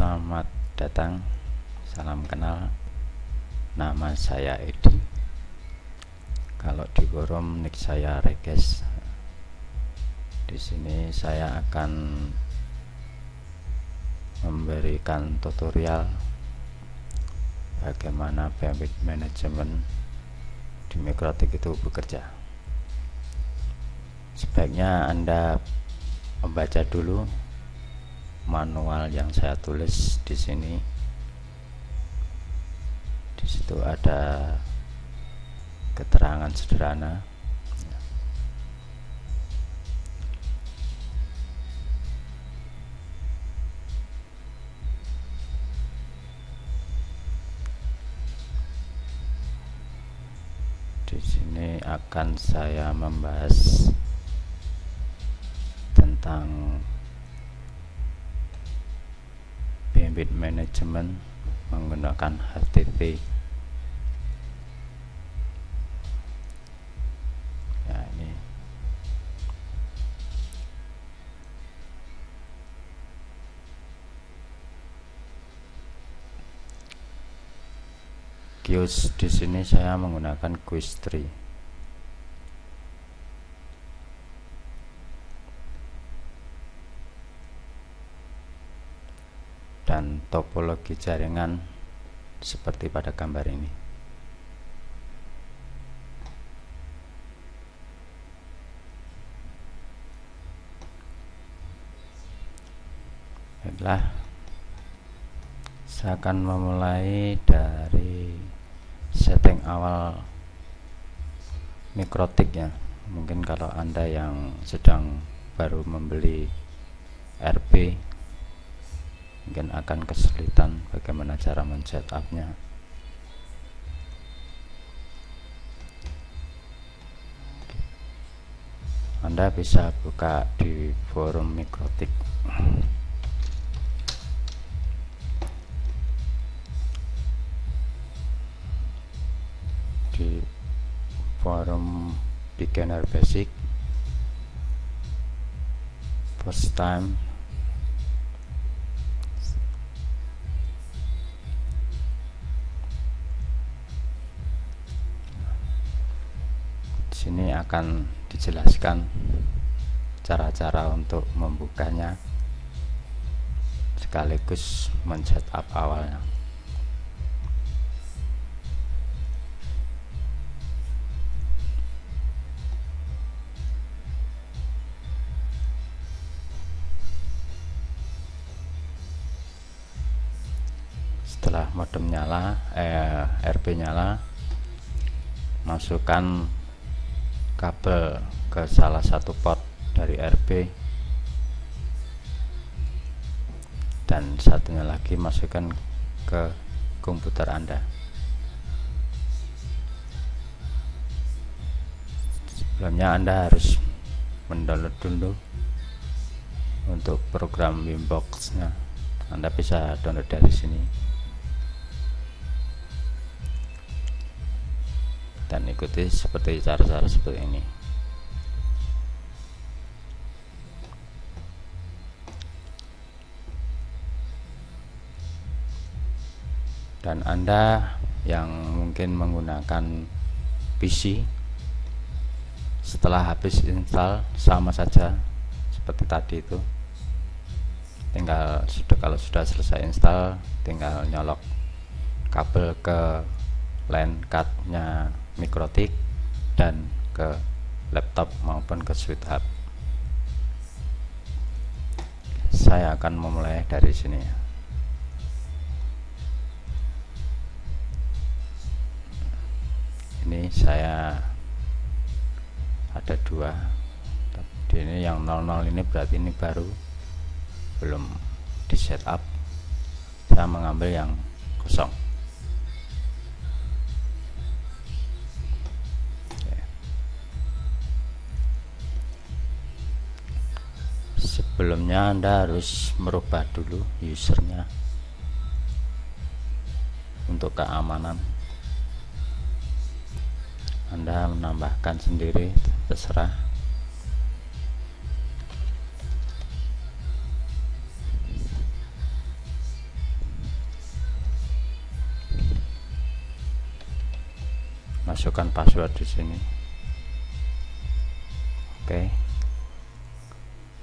Selamat datang, salam kenal. Nama saya Edi. Kalau di forum nick saya Reges. Di sini saya akan memberikan tutorial bagaimana bandwidth management di Mikrotik itu bekerja. Sebaiknya Anda membaca dulu manual yang saya tulis di sini. Di situ ada keterangan sederhana. Di sini akan saya membahas tentang bandwidth management menggunakan HTTP. Ya, ini Queues. Di sini saya menggunakan Queues tree. Dan topologi jaringan seperti pada gambar ini. Baiklah, saya akan memulai dari setting awal Mikrotik ya. Mungkin kalau Anda yang sedang baru membeli RP mungkin akan kesulitan bagaimana cara men-setupnya. Anda bisa buka di forum Mikrotik. Di forum beginner basic, first time, sini akan dijelaskan cara-cara untuk membukanya sekaligus men-setup awalnya. Setelah modem nyala, RP nyala, masukkan kabel ke salah satu port dari RP dan satunya lagi masukkan ke komputer Anda. Sebelumnya Anda harus mendownload dulu untuk program Wimbox-nya. Anda bisa download dari sini dan ikuti seperti cara-cara seperti ini. Dan Anda yang mungkin menggunakan PC, setelah habis install sama saja seperti tadi itu. Tinggal kalau sudah selesai install, tinggal nyolok kabel ke LAN card-nya Mikrotik dan ke laptop maupun ke switch hub. Saya akan memulai dari sini. Ini saya ada dua. Ini yang 00 ini berarti ini baru, belum di setup. Saya mengambil yang kosong. Sebelumnya Anda harus merubah dulu usernya untuk keamanan. Anda menambahkan sendiri, terserah. masukkan password di sini. Oke,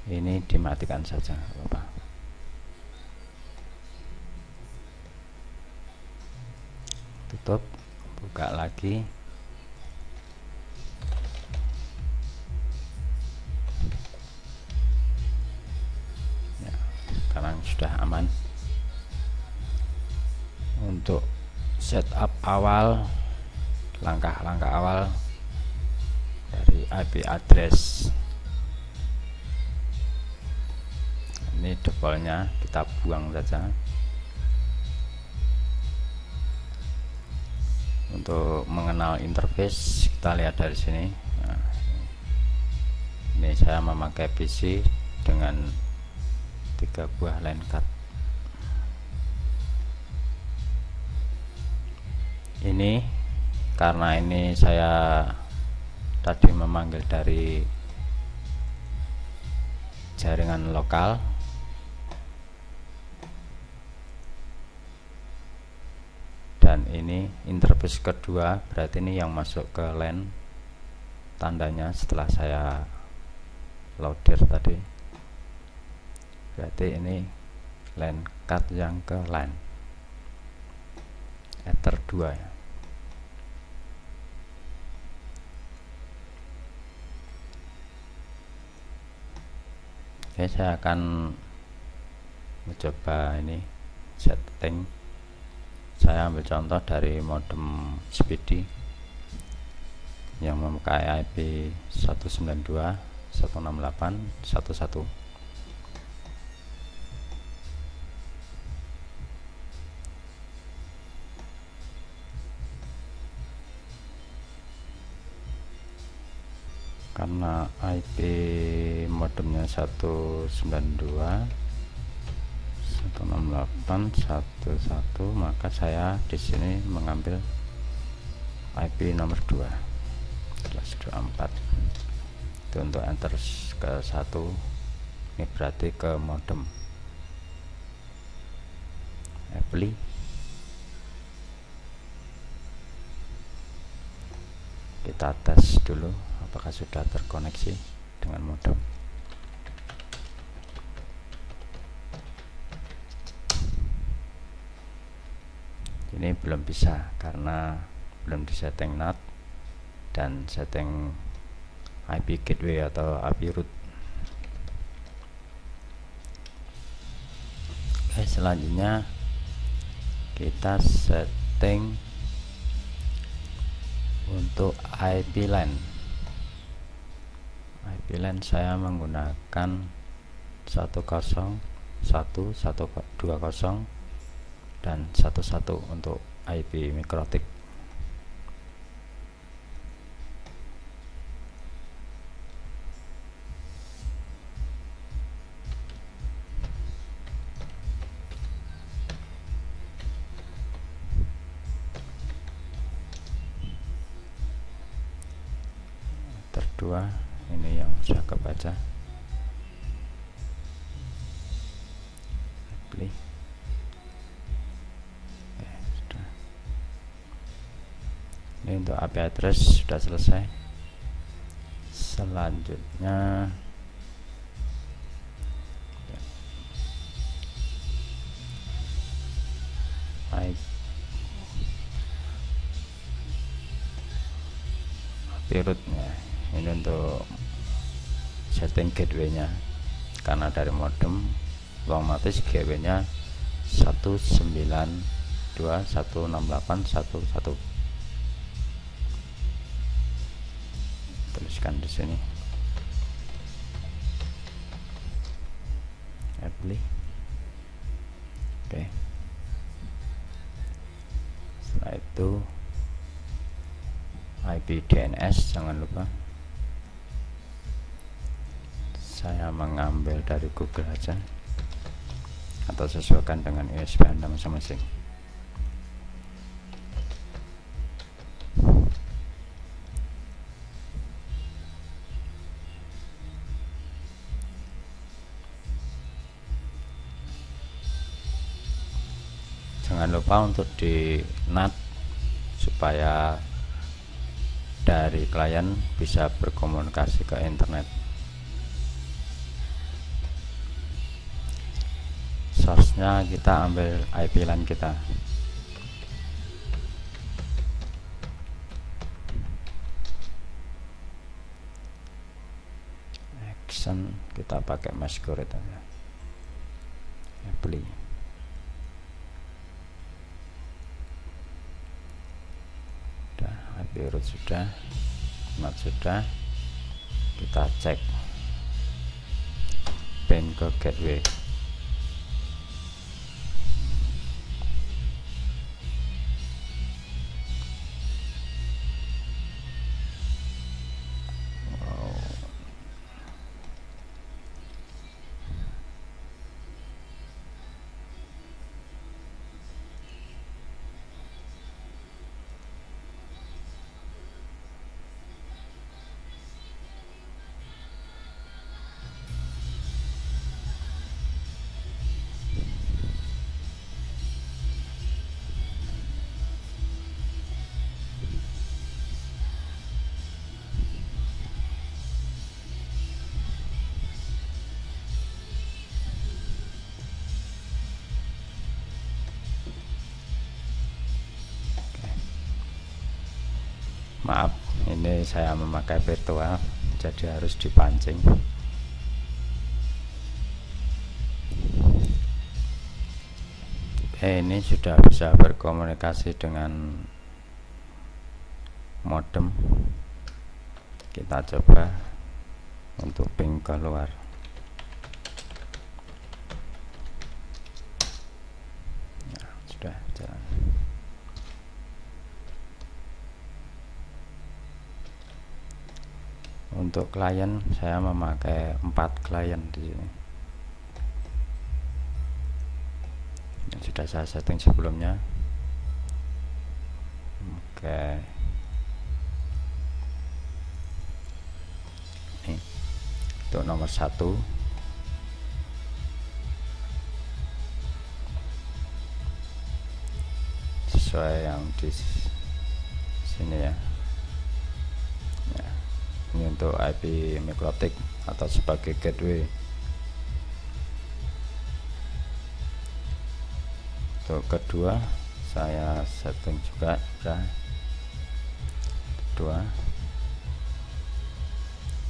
ini dimatikan saja, Bapak. Tutup, buka lagi. Ya, sekarang sudah aman. Untuk setup awal, langkah-langkah awal dari IP address, ini defaultnya kita buang saja. Untuk mengenal interface, kita lihat dari sini. Nah, ini saya memakai PC dengan 3 buah line card. Ini karena ini saya tadi memanggil dari jaringan lokal, dan ini interface kedua, berarti ini yang masuk ke LAN tandanya setelah saya loader tadi, berarti ini LAN card yang ke LAN Ether 2 ya. Oke, saya akan mencoba ini setting. Saya ambil contoh dari modem Speedy yang memakai IP 192.168.1.1. Karena IP modemnya 192.168.1.1, maka saya di sini mengambil IP nomor 2 /24. Itu untuk enter ke 1, ini berarti ke modem apply. Kita tes dulu apakah sudah terkoneksi dengan modem. Ini belum bisa karena belum disetting NAT dan setting IP gateway atau IP root. Oke, selanjutnya kita setting untuk IP LAN. IP LAN saya menggunakan 101.1.20 dan 1.1 untuk IP mikrotik. Terdua ini yang sudah kebaca. Pilih. Sudah. Ini untuk IP address sudah selesai. Selanjutnya IP rootnya. Ini untuk setting gateway-nya, karena dari modem otomatis gateway-nya 192.168.1.1. Tuliskan di sini. Apply. Oke. Setelah itu IP DNS jangan lupa. Saya mengambil dari Google aja atau sesuaikan dengan ISP Anda masing-masing. Jangan lupa untuk di NAT supaya dari klien bisa berkomunikasi ke internet. Source-nya kita ambil IP LAN kita. Action kita pakai Masquerade aja. Beli. Udah, IP root sudah, NAT sudah. Kita cek pin ke gateway. Maaf, ini saya memakai virtual, jadi harus dipancing. Ini sudah bisa berkomunikasi dengan modem. Kita coba untuk ping keluar. Nah, sudah jalan. Untuk klien saya memakai 4 klien di sini. Yang sudah saya setting sebelumnya. Oke. Nih. Untuk nomor 1 sesuai yang di sini ya. Ini untuk IP MikroTik atau sebagai gateway. Untuk kedua saya setting juga sudah. Kedua.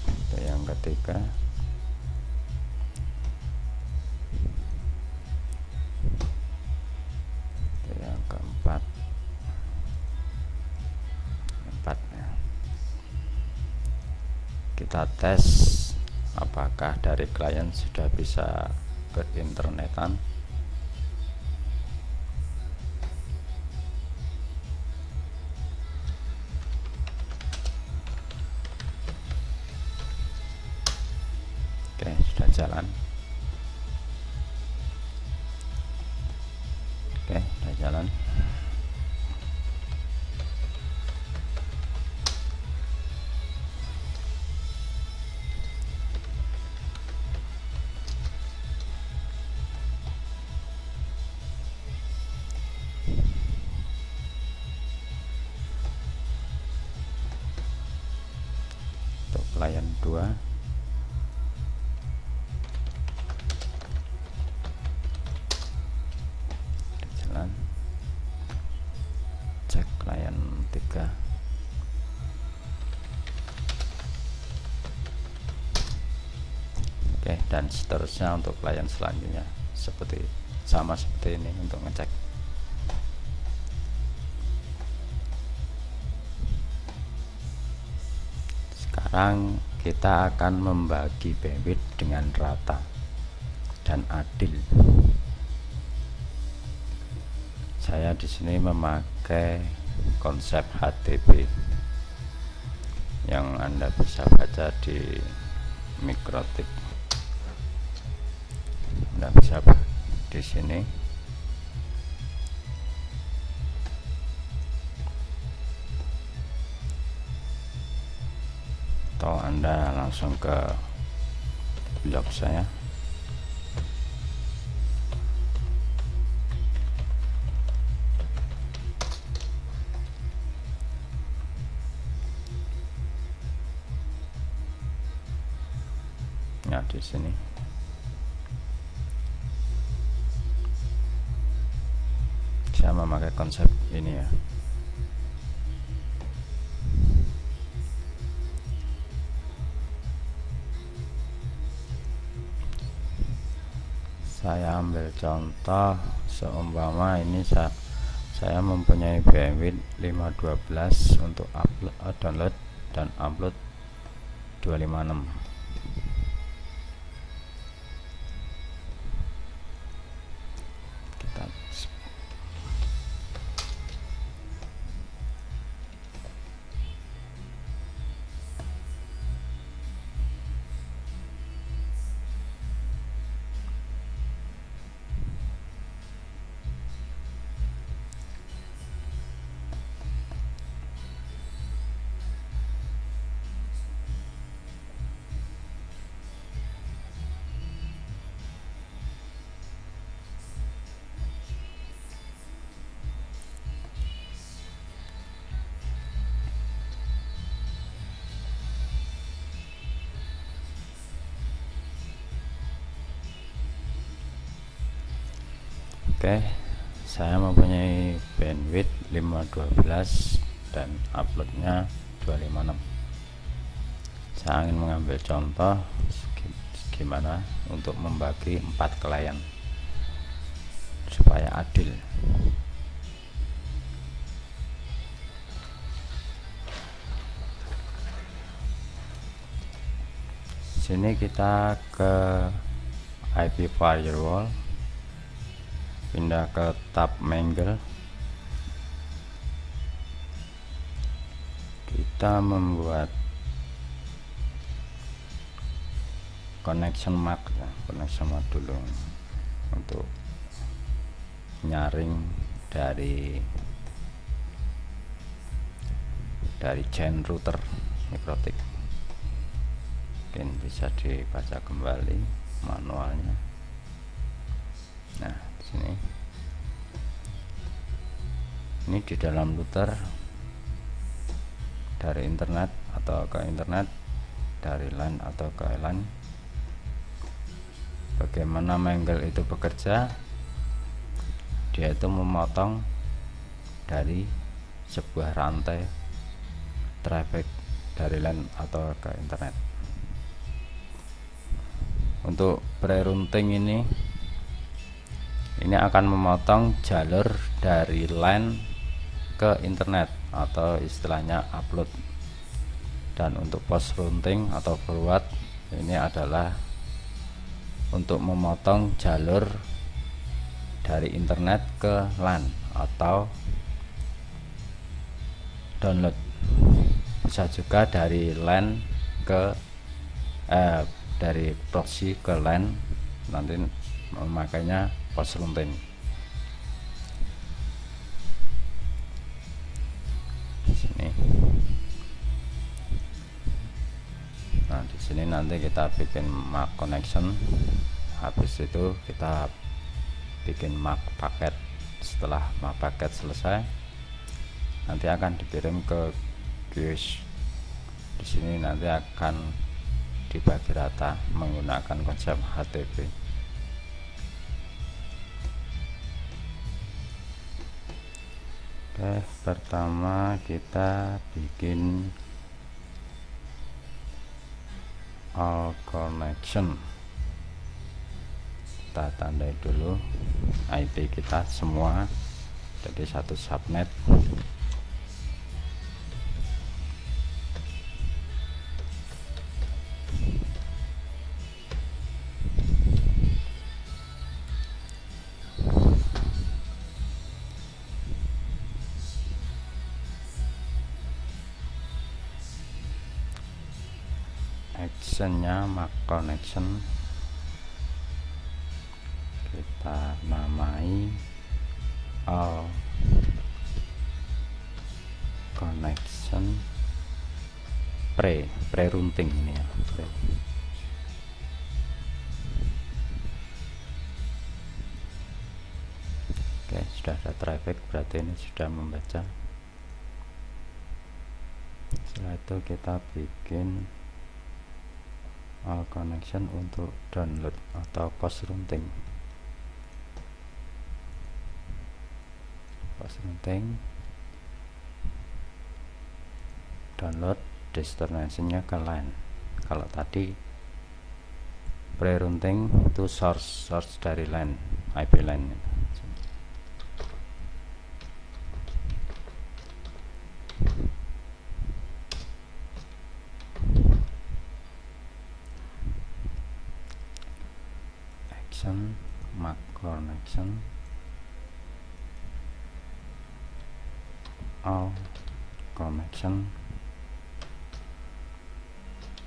Untuk yang ketiga. Untuk yang keempat. Kita tes apakah dari klien sudah bisa berinternetan. Oke, sudah jalan. Oke, sudah jalan. Klien 2 jalan. Cek klien 3. Oke, dan seterusnya untuk klien selanjutnya sama seperti ini untuk ngecek. Sekarang kita akan membagi bandwidth dengan rata dan adil. Saya di sini memakai konsep HTP yang Anda bisa baca di MikroTik. Anda bisa di sini. Atau Anda langsung ke blog saya. ya di sini. Saya memakai konsep ini ya. Saya ambil contoh, seumpama ini saya mempunyai bandwidth 512 untuk download dan upload 256. Kita Oke, saya mempunyai bandwidth 512 dan uploadnya 256. Saya ingin mengambil contoh gimana untuk membagi 4 klien supaya adil. Sini kita ke IP firewall, pindah ke tab Mangle, kita membuat connection mark ya, connection mark dulu untuk nyaring dari chain router Mikrotik. Mungkin bisa dibaca kembali manualnya. Nah, di sini ini di dalam router, dari internet atau ke internet, dari LAN atau ke LAN. Bagaimana Mangle itu bekerja? Dia itu memotong dari sebuah rantai traffic dari LAN atau ke internet. Untuk pre-routing ini akan memotong jalur dari LAN ke internet atau istilahnya upload. Dan untuk post routing atau forward ini adalah untuk memotong jalur dari internet ke LAN atau download. Bisa juga dari LAN ke dari proxy ke LAN, nanti memakainya post routing. Di sini. Nah, di sini nanti kita bikin MAC connection. Habis itu kita bikin MAC paket. Setelah MAC paket selesai, nanti akan dikirim ke QoS. Di sini nanti akan dibagi rata menggunakan konsep HTTP. Oke, pertama kita bikin all connection. Kita tandai dulu IP kita semua, jadi satu subnet. Actionnya MAC connection, kita namai all connection pre-routing ini ya. Oke, sudah ada traffic, berarti ini sudah membaca. Setelah itu kita bikin all connection untuk download atau post routing. Download destinasinya ke LAN. Kalau tadi pre-routing itu source dari LAN, IP LAN. Action MAC connection all connection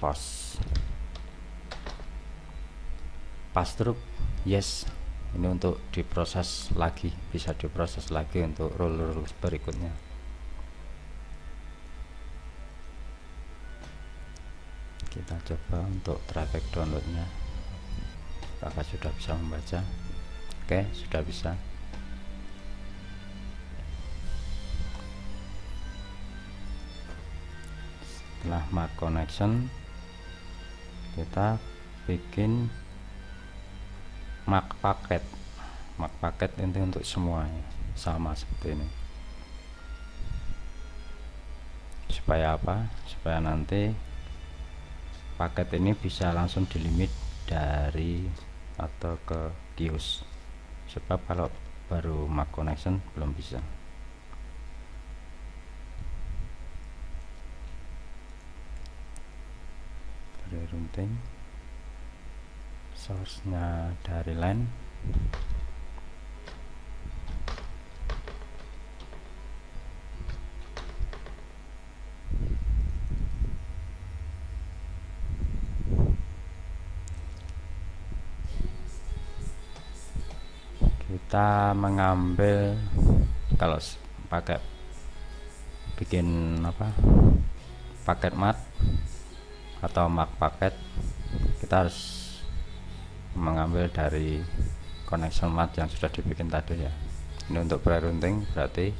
pass through yes. Ini untuk diproses lagi, bisa diproses lagi untuk rule berikutnya. Kita coba untuk traffic downloadnya. Apakah sudah bisa membaca? Oke, sudah bisa. Setelah MAC connection, kita bikin MAC paket. MAC paket ini untuk semuanya sama seperti ini. Supaya apa? Supaya nanti paket ini bisa langsung dilimit dari atau ke kios. Sebab kalau baru MAC connection belum bisa. Pre-routing source-nya dari LAN. Kita mengambil, kalau pakai bikin apa, paket MAC atau MAC paket, kita harus mengambil dari connection MAC yang sudah dibikin tadi ya. Ini untuk pre-routing, berarti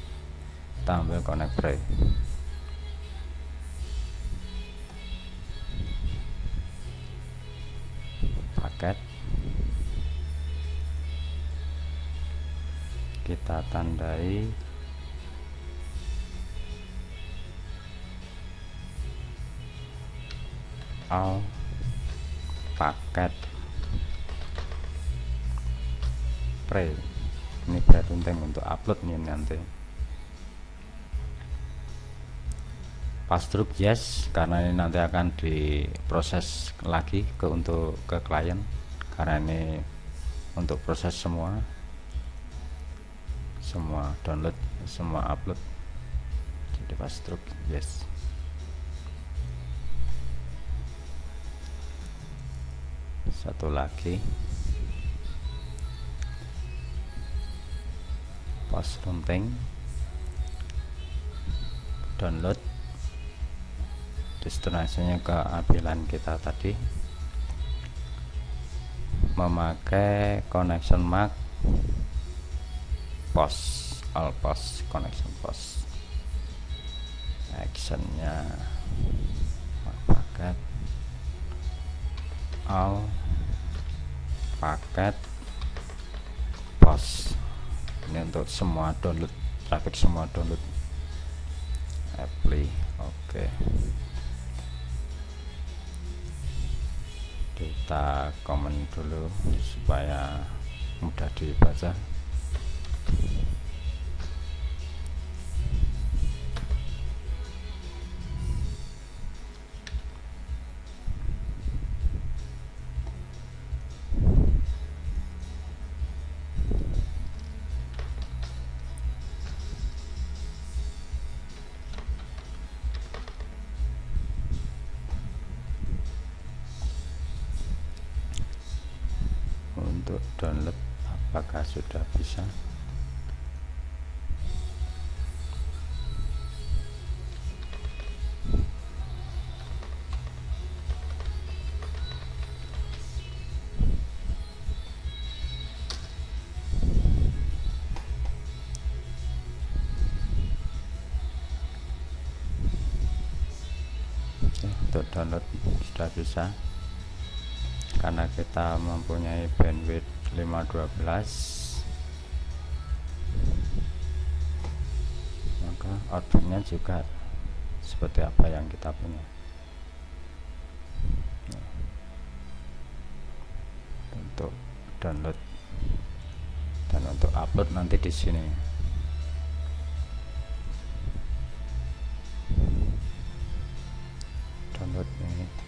kita ambil connect pre. Paket kita tandai all paket pre. Ini pre-routing untuk upload nih nanti. Pass through yes, karena ini nanti akan diproses lagi untuk ke klien, karena ini untuk proses semua download, semua upload. Jadi pass through yes. Satu lagi post routing download destinasinya ke IP LAN kita tadi, memakai connection MAC post, all post connection post. Actionnya paket all paket post. Ini untuk semua download, traffic semua download apply. Oke, kita komen dulu supaya mudah dibaca. Untuk download apakah sudah bisa? Oke, untuk download sudah bisa. karena kita mempunyai bandwidth 512, maka outputnya juga seperti apa yang kita punya. Untuk download dan untuk upload nanti di sini. Download ini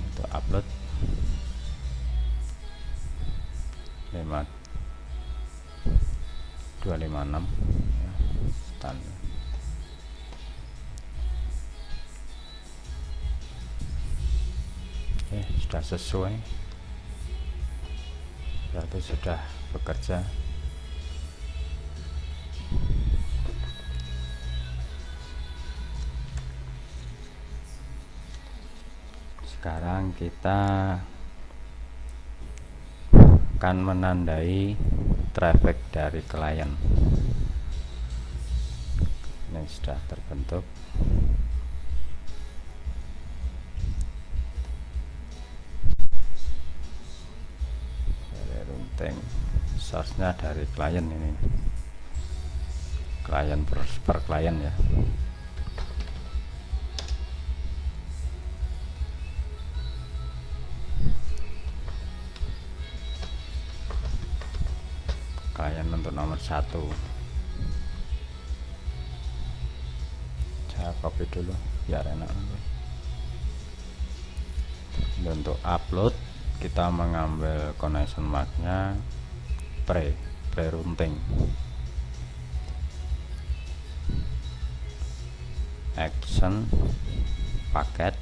untuk upload 5256 ya, standar. Oke, sudah sesuai, berarti sudah bekerja. Sekarang kita akan menandai traffic dari klien. Ini sudah terbentuk. Dari routing source-nya dari klien ini. Klien per klien ya. Klien untuk nomor 1, saya copy dulu biar enak. Dan untuk upload kita mengambil connection marknya pre-routing, action paket,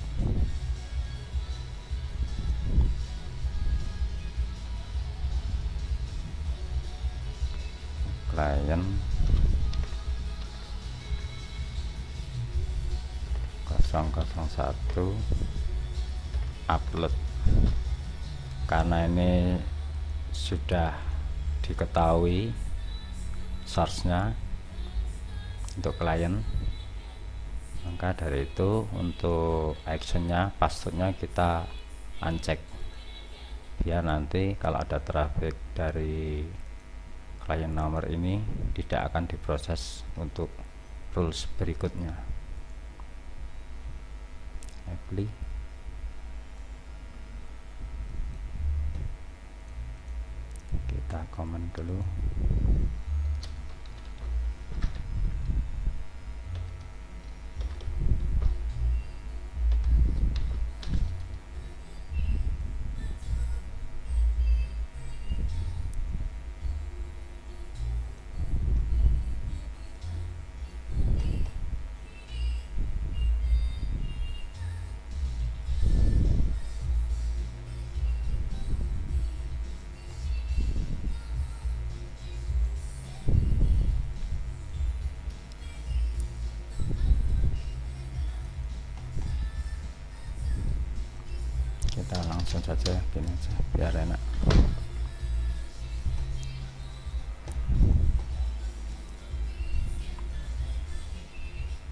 klien 001 upload. Karena ini sudah diketahui source-nya untuk klien, maka dari itu untuk actionnya passwordnya kita uncheck, biar nanti kalau ada traffic dari klien nomor ini tidak akan diproses untuk rules berikutnya. Apply. Kita komen dulu. Kita langsung saja gini aja biar enak.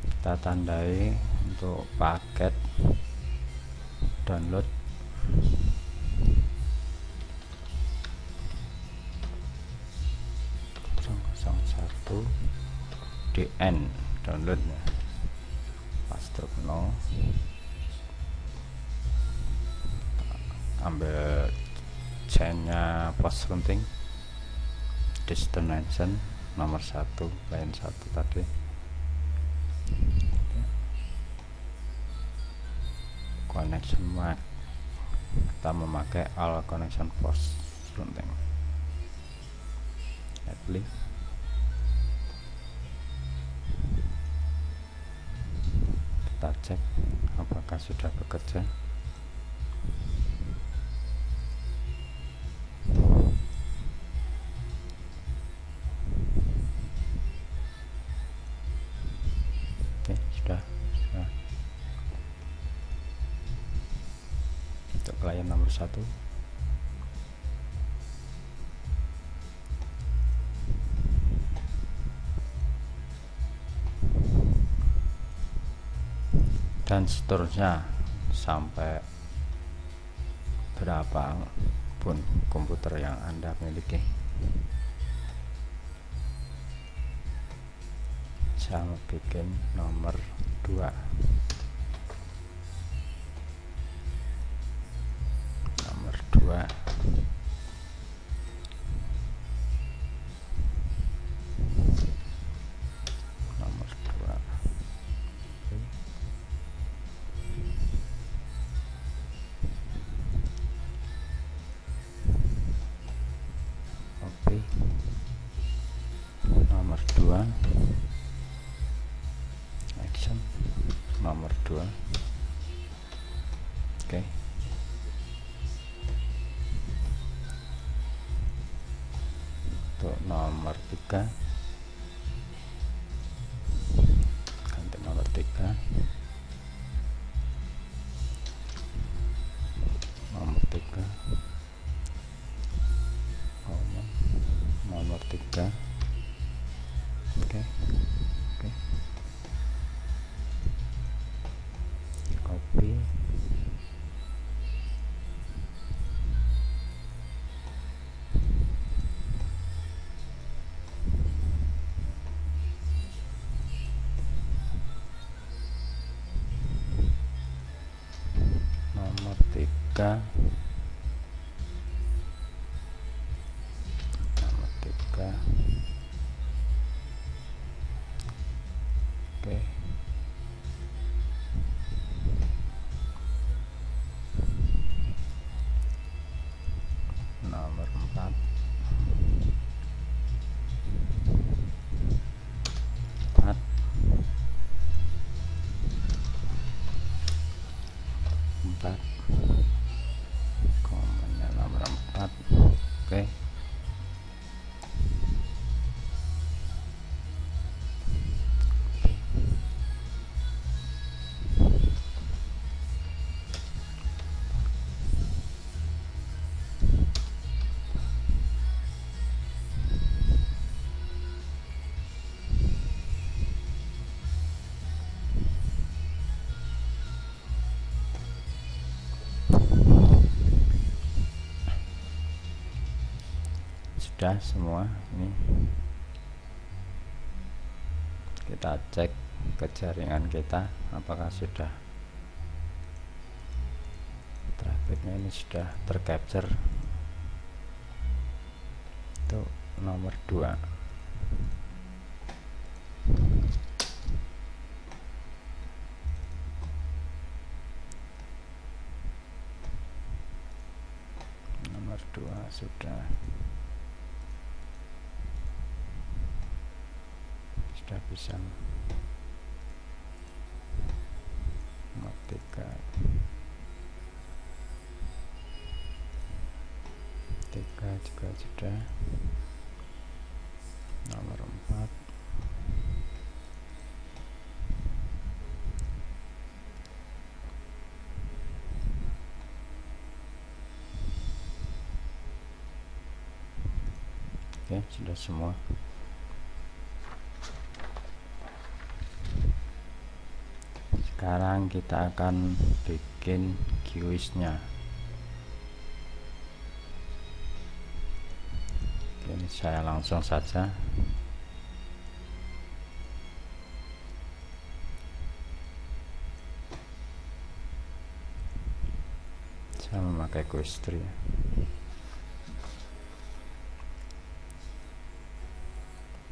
Kita tandai untuk paket download DN downloadnya pas truk no, ambil chainnya post routing destination nomor 1 klien 1 tadi, connection mark kita memakai all connection post routing. Apply. Kita cek apakah sudah bekerja. Oke, sudah. Untuk klien nomor 1 dan seterusnya sampai berapa pun komputer yang Anda miliki. Saya mau bikin nomor 2. Nomor 2. Nomor 2. Oke. Nomor 2. Action. Nomor 2. Oke. Untuk nomor 3, ganti nomor 3. Nomor 3. Nomor 3. Oke. Oke. Copy. Nomor 3. Nomor 3. Oke. Nomor 4. 4. Komennya nomor 4. Oke. Sudah semua. Ini kita cek ke jaringan kita apakah sudah trafficnya ini sudah tercapture. Itu nomor 2. Nomor 2 sudah bisa. Nomor 3 juga sudah. Nomor 4. Oke, sudah semua. Sekarang kita akan bikin QoS-nya. Ini saya langsung saja. Saya memakai QoS tree.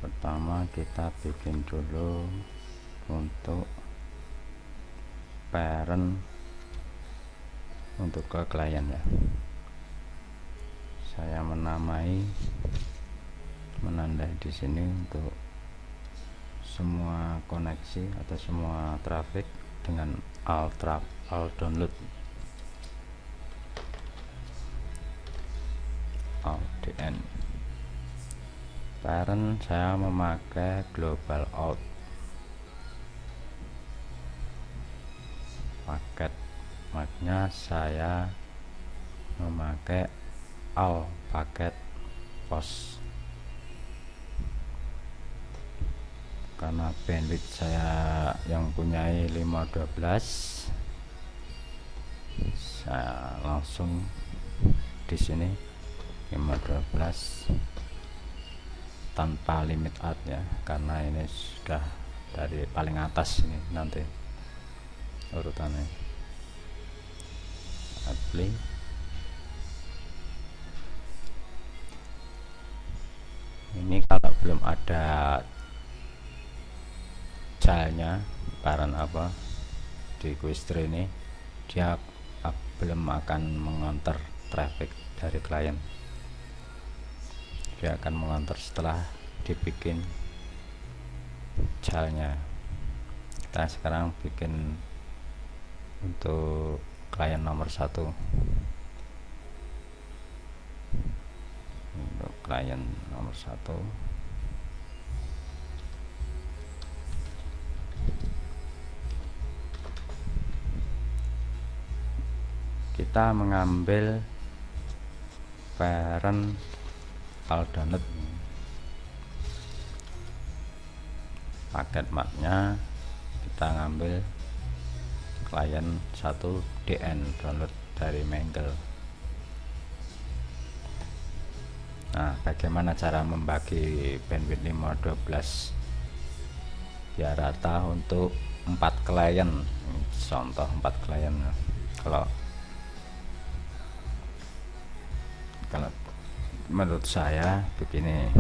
Pertama kita bikin dulu untuk parent untuk ke klien ya. Saya menandai di sini untuk semua koneksi atau semua traffic dengan all download, all dn. Parent saya memakai global out. Paket maknya saya memakai all paket post. karena bandwidth saya yang punyai 512, saya langsung di sini 512 tanpa limit add ya, karena ini sudah dari paling atas ini nanti urutannya. Apply, ini kalau belum ada jalnya parent apa di Questry ini, dia belum akan mengonter traffic dari klien, dia akan mengonter setelah dibikin jalnya. Kita sekarang bikin untuk klien nomor 1, untuk klien nomor 1 kita mengambil parent Aldanet, paket mapnya kita ngambil klien 1 DN, download dari Mangle. Nah, bagaimana cara membagi bandwidth 512 biar rata untuk 4 klien? Contoh 4 klien. Kalau menurut saya begini,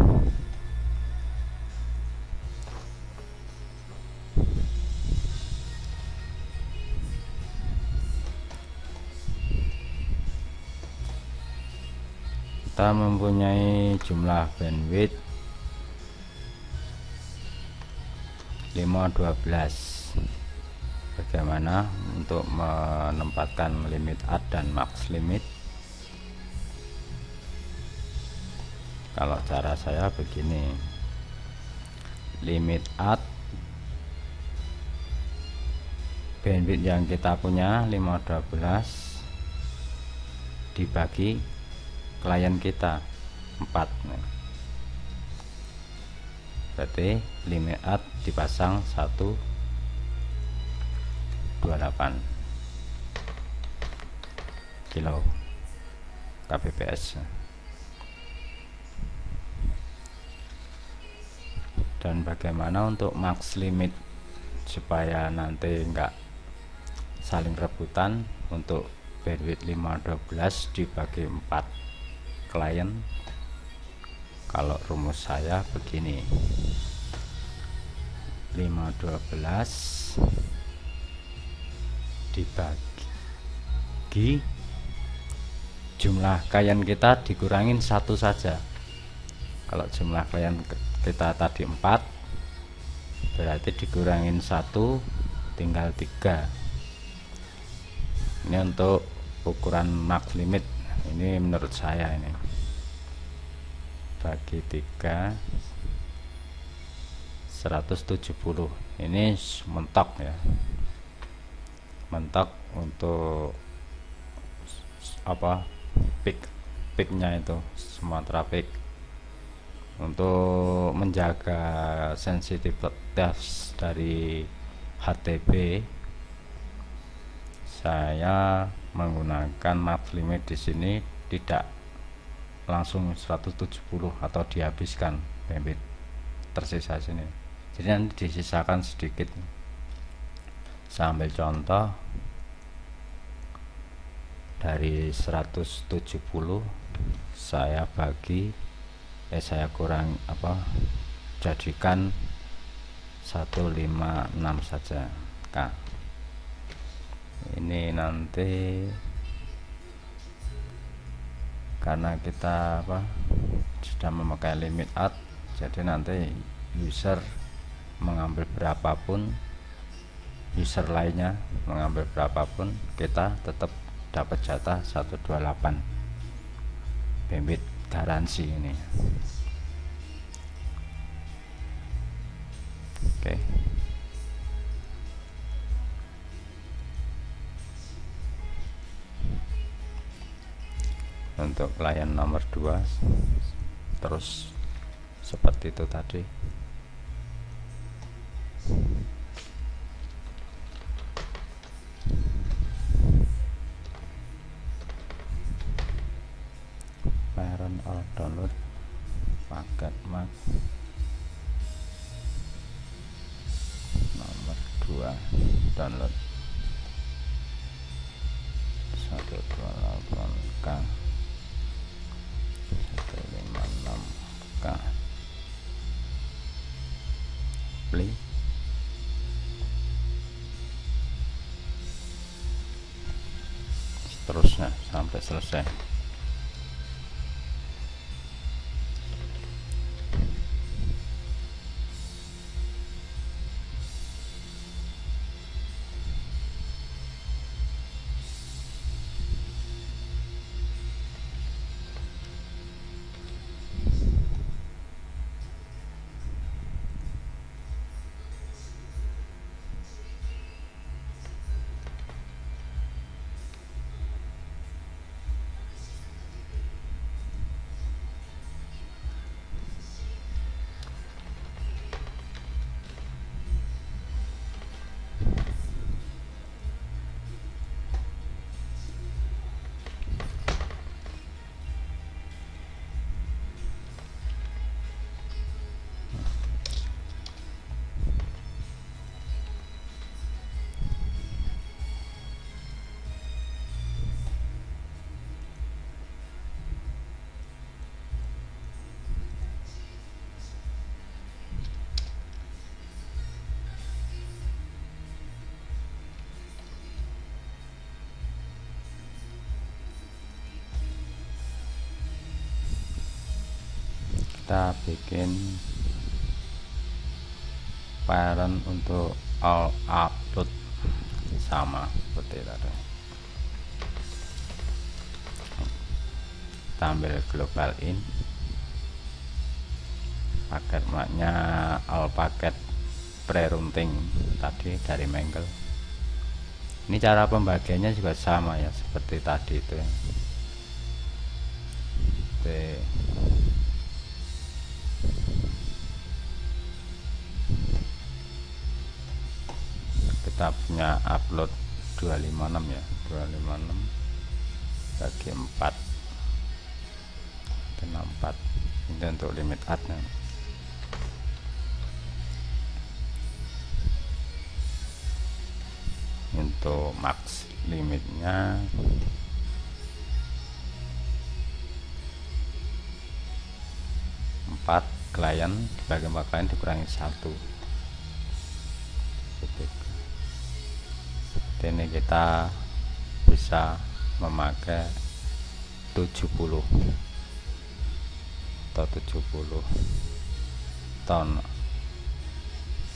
kita mempunyai jumlah bandwidth 512. Bagaimana untuk menempatkan limit add dan max limit? Kalau cara saya begini, limit add bandwidth yang kita punya 512 dibagi klien kita 4, berarti limit add dipasang 128 kilo kbps. Dan bagaimana untuk max limit supaya nanti enggak saling rebutan? Untuk bandwidth 512 dibagi 4 klien, kalau rumus saya begini, 512 dibagi jumlah klien kita dikurangin 1 saja. Kalau jumlah klien kita tadi 4, berarti dikurangin 1 tinggal 3. Ini untuk ukuran max limit, ini menurut saya ini bagi 3 170. Ini mentok ya, mentok untuk apa, peaknya itu semua traffic. Untuk menjaga sensitivitas dari HTB, saya menggunakan max limit di sini tidak langsung 170 atau dihabiskan bandwidth tersisa sini, jadi nanti disisakan sedikit. Saya ambil contoh dari 170, saya saya kurang jadikan 156 saja. Nah, ini nanti karena kita sudah memakai limit add, jadi nanti user mengambil berapapun, user lainnya mengambil berapapun, kita tetap dapat jatah 128 bandwidth garansi ini. Oke. Untuk klien nomor 2 terus seperti itu tadi. turn all download paket Mac nomor 2 download 128K 156K play. Seterusnya sampai selesai. Kita bikin parent untuk all upload sama seperti tadi. Kita ambil global in, paket maknya all paket pre-routing tadi dari Mangle. Ini cara pembagiannya juga sama ya seperti tadi itu ya. Kita punya upload 256 ya, 256 bagi 4 kena 4 ini untuk limit adnya. Untuk max limitnya 4 klien dibagi 4 klien dikurangi 1. Ini kita bisa memakai 70 atau 70 ton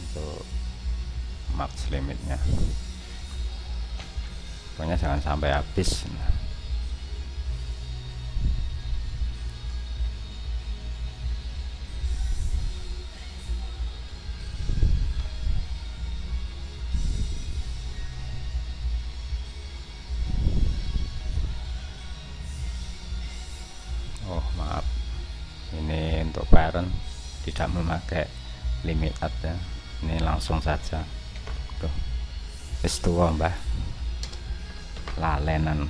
untuk max limitnya. Pokoknya jangan sampai habis. Oh maaf, ini untuk parent tidak memakai limit ad, ini langsung saja. Tuh wis tuwa mbah lalenan.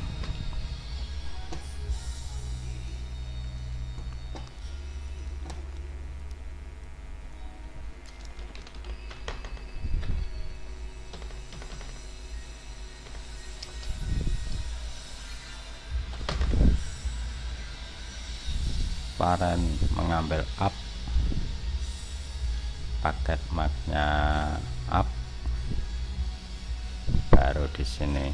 Parent mengambil up, paket Mac-nya up, baru di sini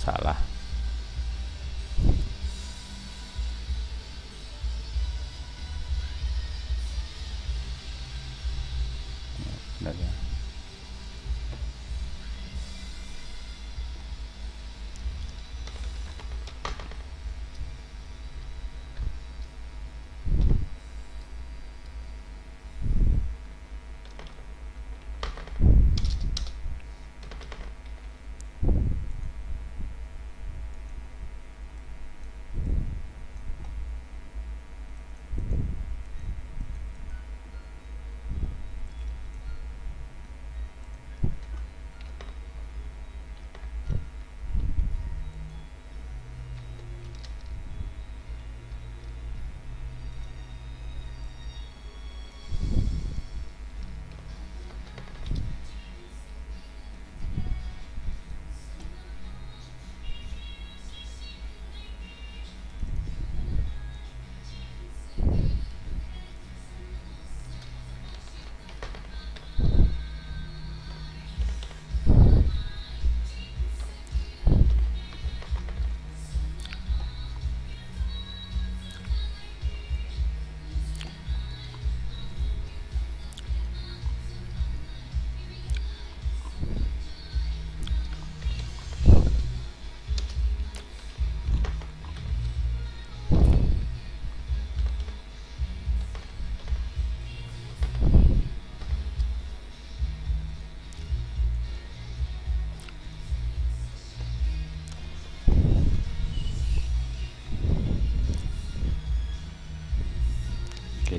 salah. Benar ya.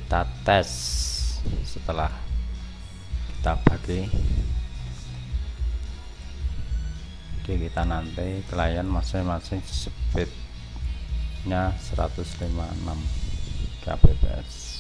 kita tes setelah kita bagi. Jadi kita nanti klien masing-masing speednya 156 kbps.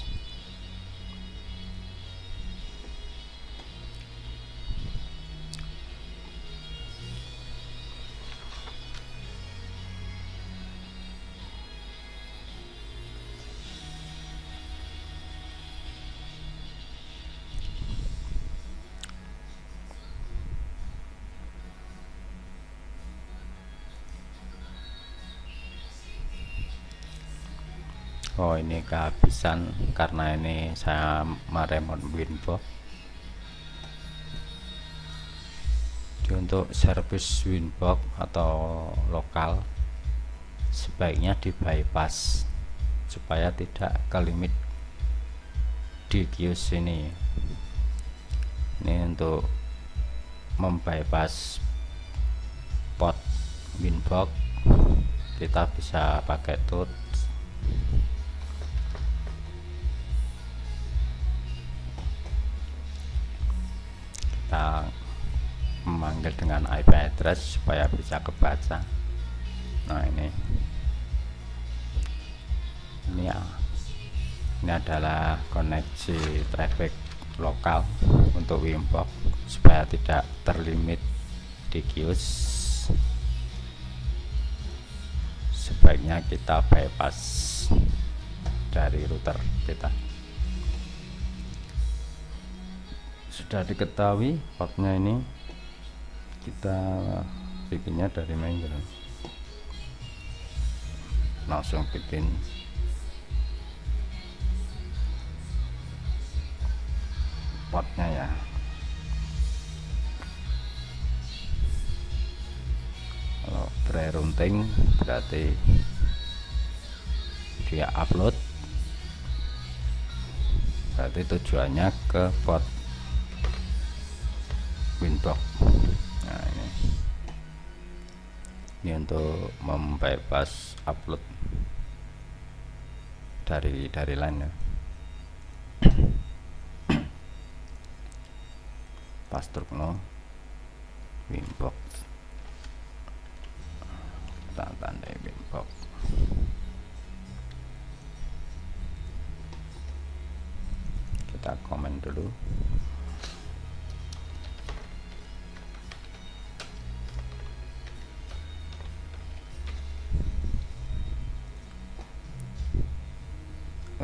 Oh, ini kehabisan karena ini saya meremot Winbox. Jadi untuk servis Winbox atau lokal sebaiknya di bypass supaya tidak ke limit di kios ini. Ini untuk membypass port Winbox kita bisa pakai tools. Kita memanggil dengan IP address supaya bisa kebaca. Nah, ini ya, ini adalah koneksi traffic lokal untuk Winbox supaya tidak terlimit di kios. Sebaiknya kita bypass dari router kita. Sudah diketahui portnya, ini kita bikinnya dari Mangle, langsung bikin portnya ya. Kalau pre-routing berarti dia upload, berarti tujuannya ke port Winbox. Nah, ini untuk membypass upload dari line ya. Pastrukno Winbox, kita tandai Winbox. Kita komen dulu.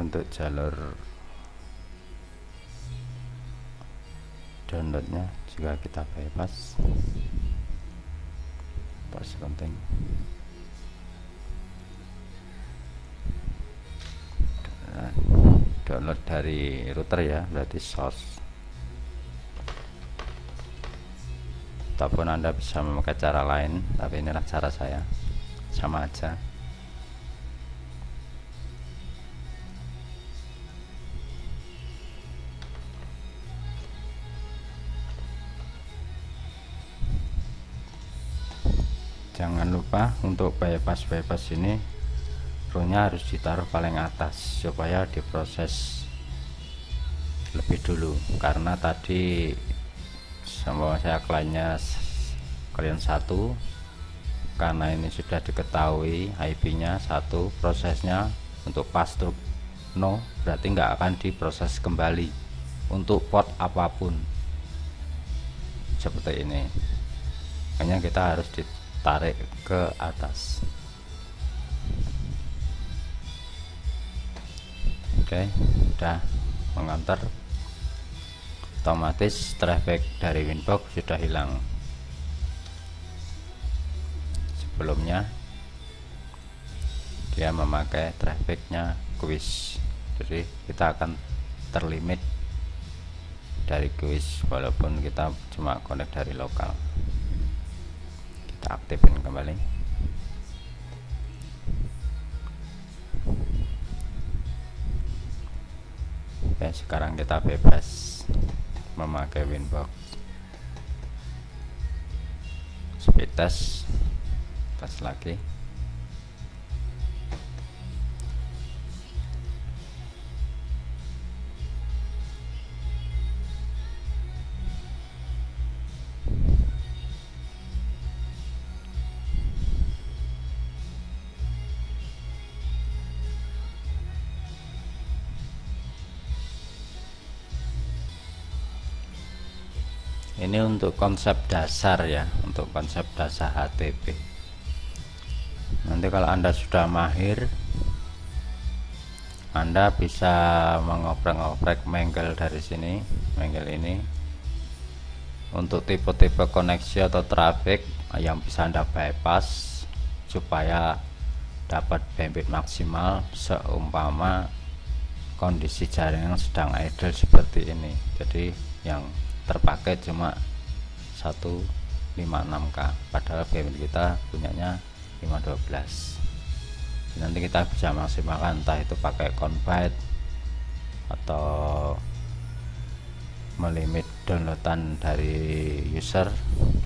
Untuk jalur downloadnya juga kita bypass pas penting. Download dari router ya, berarti source. Ataupun Anda bisa memakai cara lain, tapi inilah cara saya, sama aja. Jangan lupa untuk bypass ini row-nya harus ditaruh paling atas supaya diproses lebih dulu, karena tadi sama saya kliennya klien 1, karena ini sudah diketahui IP-nya 1, prosesnya untuk pastruk no, berarti nggak akan diproses kembali untuk port apapun seperti ini. Hanya kita harus ditarik ke atas. Oke, udah mengantar, otomatis traffic dari Winbox sudah hilang. Sebelumnya dia memakai trafficnya quiz, jadi kita akan terlimit dari quiz walaupun kita cuma connect dari lokal. Kita aktifin kembali. Oke, sekarang kita bebas memakai Winbox. Speed test, tes lagi. Ini untuk konsep dasar ya, untuk konsep dasar HTP. Nanti kalau Anda sudah mahir, Anda bisa mengoprek-ngoprek Menggel dari sini, Menggel ini untuk tipe-tipe koneksi atau traffic yang bisa Anda bypass supaya dapat bandwidth maksimal seumpama kondisi jaringan sedang idle seperti ini. Jadi yang terpakai cuma 156K, padahal bandwidth kita punyanya 512. Nanti kita bisa maksimalkan entah itu pakai convert atau melimit downloadan dari user,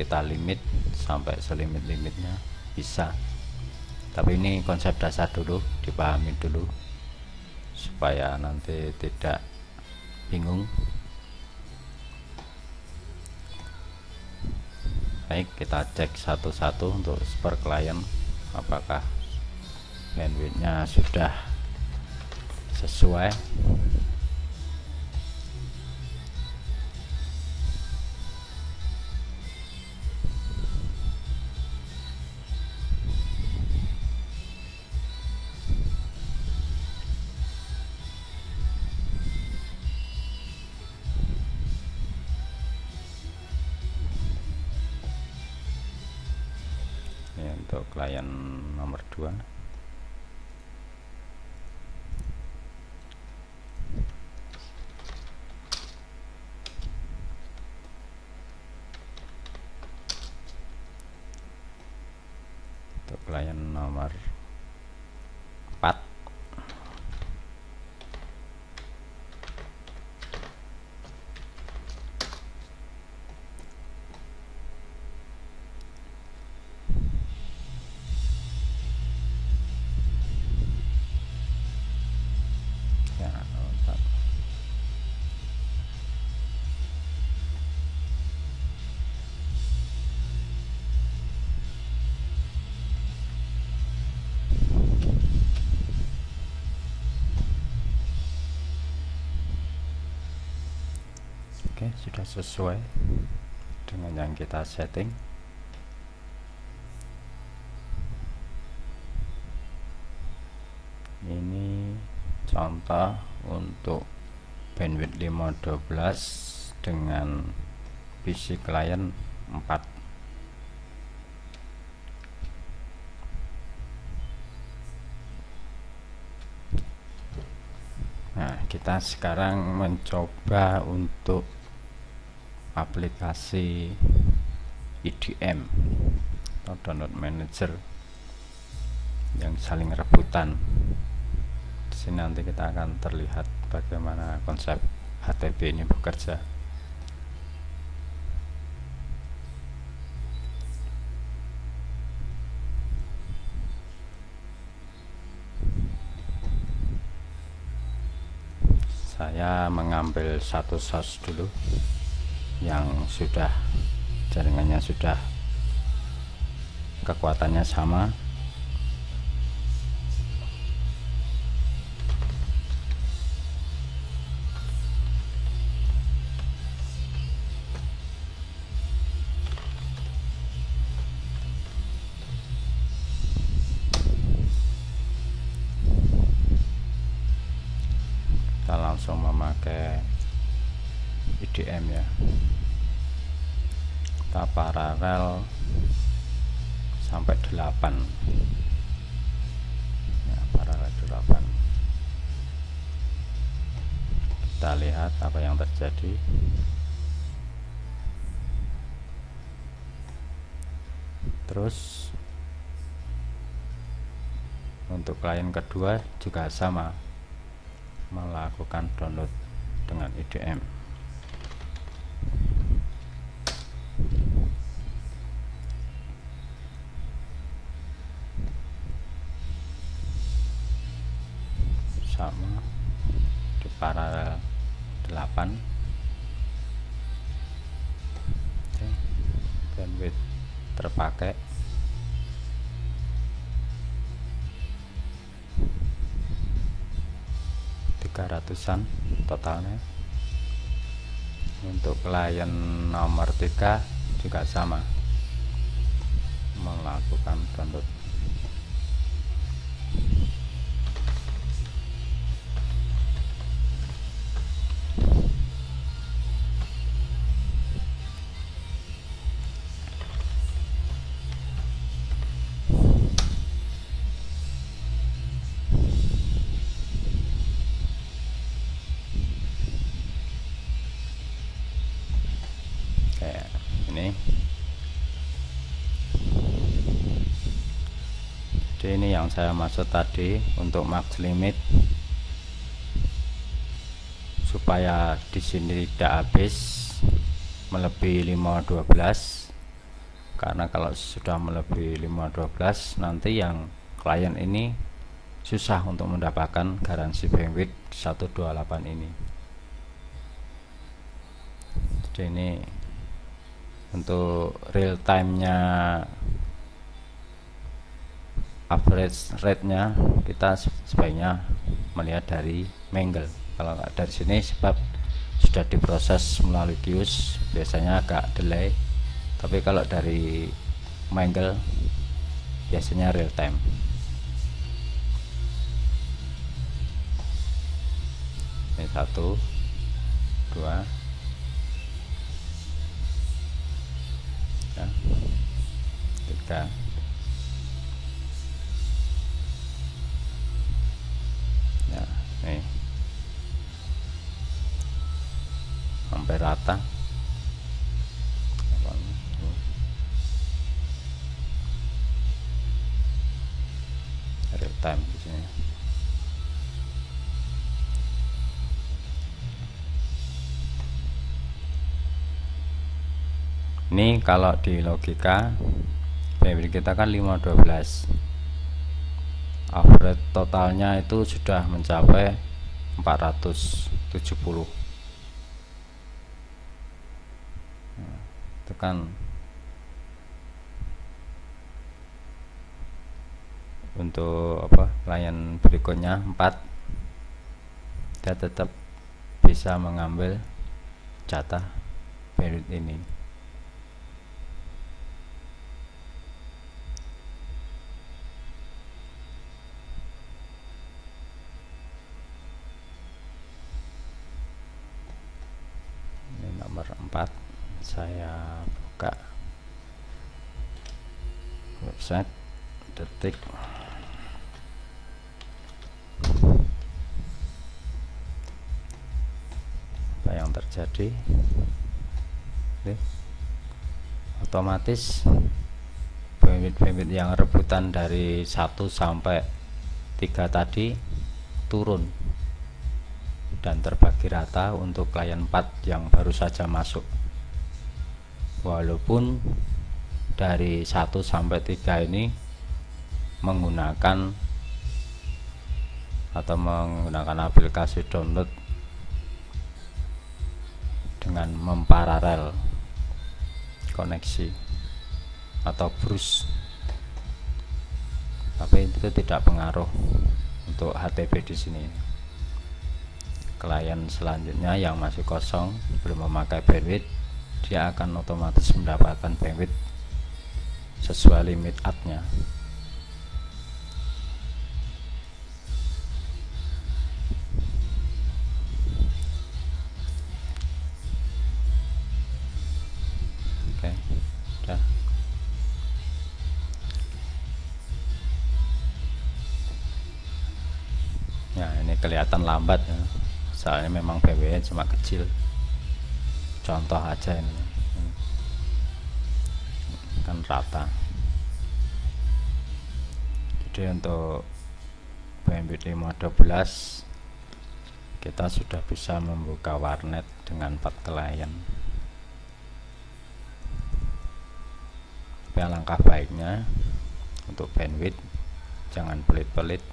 kita limit sampai selimit-limitnya bisa. Tapi ini konsep dasar dulu, dipahami dulu supaya nanti tidak bingung. Baik, kita cek satu-satu untuk per klien apakah bandwidthnya sudah sesuai. Ini untuk klien nomor 2. Untuk klien nomor 4. Ya, 4. Oke, sudah sesuai dengan yang kita setting. Ini contoh untuk bandwidth 512 dengan PC klien 4. Nah, kita sekarang mencoba untuk aplikasi IDM atau download manager yang saling rebutan. Di sini nanti kita akan terlihat bagaimana konsep HTP ini bekerja. Saya mengambil satu source dulu yang sudah jaringannya sudah kekuatannya sama. Kita langsung memakai IDM ya, kita paralel sampai 8 ya, paralel 8. Kita lihat apa yang terjadi. Terus untuk klien kedua juga sama, melakukan download dengan IDM. Sama di paralel 8. Oke, bandwidth terpakai 300-an totalnya. Untuk klien nomor 3 juga sama, melakukan download. Kayak ini. Jadi ini yang saya maksud tadi, untuk max limit supaya di sini tidak habis melebihi 512, karena kalau sudah melebihi 512 nanti yang klien ini susah untuk mendapatkan garansi bandwidth 128 ini. Jadi ini untuk real time nya, average rate nya kita sebaiknya melihat dari Mangle. Kalau nggak dari sini, sebab sudah diproses melalui Qs, biasanya agak delay. Tapi kalau dari Mangle biasanya real time. Ini 1, 2, ya, 3, ya, nih hampir rata. Real time di sini. Ini kalau di logika bandwidth kita kan 512, average totalnya itu sudah mencapai 470. Nah, itu kan untuk apa, klien berikutnya 4, dia tetap bisa mengambil jatah bandwidth ini. Ini nomor 4, saya buka website detik. Apa yang terjadi? Oke. Otomatis bandwidth yang rebutan dari 1 sampai 3 tadi turun dan terbagi rata untuk klien 4 yang baru saja masuk. Walaupun dari 1 sampai 3 ini menggunakan aplikasi download dengan memparalel koneksi atau brus, tapi itu tidak pengaruh untuk HTB di sini. Klien selanjutnya yang masih kosong belum memakai bandwidth, dia akan otomatis mendapatkan bandwidth sesuai limit ad-nya. Oke, udah. Ya, ini kelihatan lambat ya, soalnya memang BWN cuma kecil. Contoh aja ini kan rata. Jadi untuk bandwidth 512 kita sudah bisa membuka warnet dengan 4 klien. Tapi alangkah baiknya untuk bandwidth jangan pelit-pelit,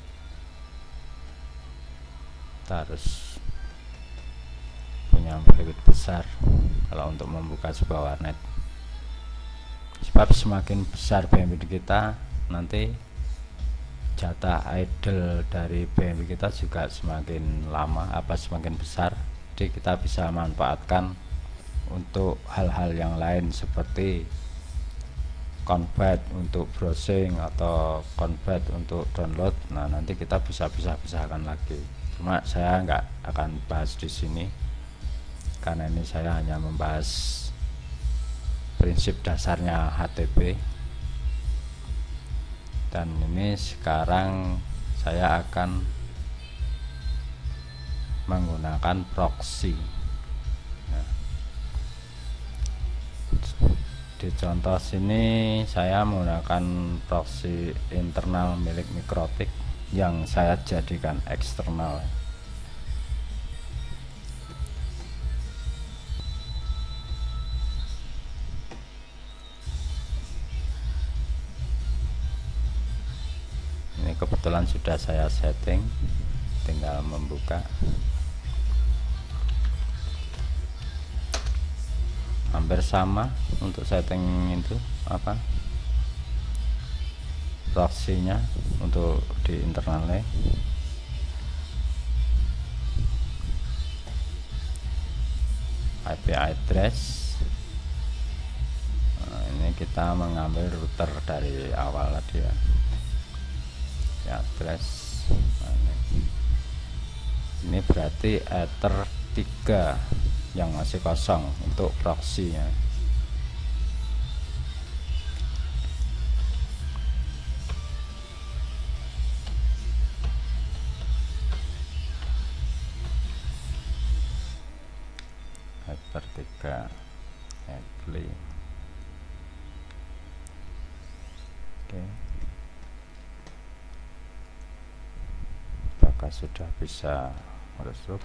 kita harus punya bandwidth besar kalau untuk membuka sebuah warnet. Sebab semakin besar bandwidth kita, nanti jatah idle dari bandwidth kita juga semakin lama semakin besar. Jadi kita bisa manfaatkan untuk hal-hal yang lain seperti convert untuk browsing atau convert untuk download. Nah, nanti kita bisa pisah-pisahkan lagi. Cuma saya nggak akan bahas di sini karena ini saya hanya membahas prinsip dasarnya HTTP. Dan ini sekarang saya akan menggunakan proxy. Nah, di contoh sini saya menggunakan proxy internal milik Mikrotik yang saya jadikan eksternal. Ini kebetulan sudah saya setting, tinggal membuka. Hampir sama untuk setting itu apa proxy-nya untuk di internalnya. IP address. Nah, ini kita mengambil router dari awal tadi ya. Address. Nah, ini berarti ether 3 yang masih kosong untuk proxy-nya. Ether 3 apply. Oke. Apakah sudah bisa masuk?